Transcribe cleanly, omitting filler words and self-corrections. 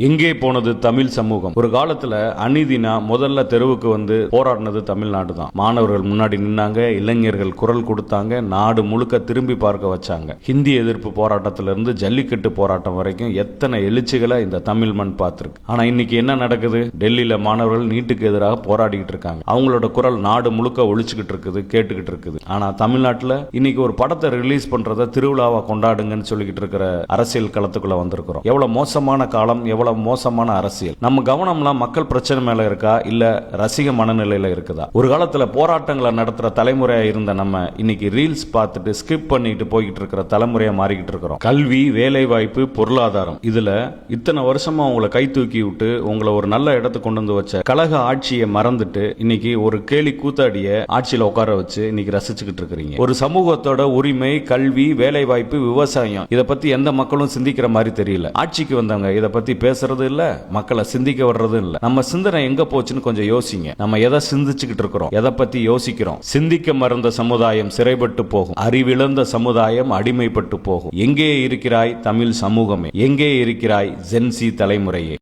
எங்கே போனது தமிழ் சமூகம்? ஒரு காலத்துல அநீதினா முதல்ல தெருவுக்கு வந்து போராடினது தமிழ்நாடு தான். மாணவர்கள் முன்னாடி நின்னாங்க, இளைஞர்கள் குரல் கொடுத்தாங்க, நாடு முழுக்க திரும்பி பார்க்க வச்சாங்க. ஹிந்தி எதிர்ப்பு போராட்டத்திலிருந்து ஜல்லிக்கட்டு போராட்டம் வரைக்கும் எத்தனை எழுச்சிகளை இந்த தமிழ் மண் பார்த்திருக்கு. ஆனா இன்னைக்கு என்ன நடக்குது? டெல்லியில மாணவர்கள் நீட்டுக்கு எதிராக போராடிக்கிட்டு இருக்காங்க. அவங்களோட குரல் நாடு முழுக்க ஒழிச்சுக்கிட்டு இருக்குது, கேட்டுக்கிட்டு இருக்குது. ஆனா தமிழ்நாட்டுல இன்னைக்கு ஒரு படத்தை ரிலீஸ் பண்றத திருவிழாவா கொண்டாடுங்கன்னு சொல்லிக்கிட்டு இருக்கிற அரசியல் களத்துக்குள்ள வந்திருக்கிறோம். எவ்வளவு மோசமான காலம், எவ்வளவு மோசமான அரசியல். நம்ம கவனம்லாம் மக்கள் பிரச்சனை மேல இருக்கா, இல்ல ரசிக மனநிலையில இருக்குதா? ஒரு காலத்துல போராட்டங்களை நடத்துற தலைமுறையா இருந்த நம்ம இன்னைக்கு ரீல்ஸ் பார்த்துட்டு ஸ்கிப் பண்ணிட்டு போய்கிட்டு இருக்கிற தலைமுறையா மாறிக்கிட்டு இருக்கிறோம். கல்வி, வேலை வாய்ப்பு, பொருளாதாரம், இதுல இத்தனை வருஷமா உங்களை கை தூக்கி விட்டு உங்களை ஒரு நல்ல இடத்துக்கு கொண்டு வந்து வச்ச கழக ஆட்சியை மறந்துட்டு இன்னைக்கு ஒரு கேலி கூத்தாடிய ஆட்சியில உட்கார வச்சு இன்னைக்கு ரசிச்சுக்கிட்டு இருக்கிறீங்க. ஒரு சமூகத்தோட உரிமை, கல்வி, வேலை வாய்ப்பு, விவசாயம், இதை பத்தி எந்த மக்களும் சிந்திக்கிற மாதிரி தெரியல. ஆட்சிக்கு வந்தவங்க இதை பத்தி பேசுறது இல்ல, மக்களை சிந்திக்க வர்றது இல்ல. நம்ம சிந்தனை எங்க போச்சுன்னு கொஞ்சம் யோசிங்க. நம்ம எதை சிந்திச்சுக்கிட்டு இருக்கிறோம், எதை பத்தி யோசிக்கிறோம்? சிந்திக்க மறந்த சமுதாயம் சிறைப்பட்டு போகும், அறிவிழந்த சமுதாயம் அடிமைப்பட்டு போகும். எங்கே இருக்கிறாய் தமிழ் சமூகமே? எங்கே இருக்கிறாய் ஜென்சி தலைமுறையே?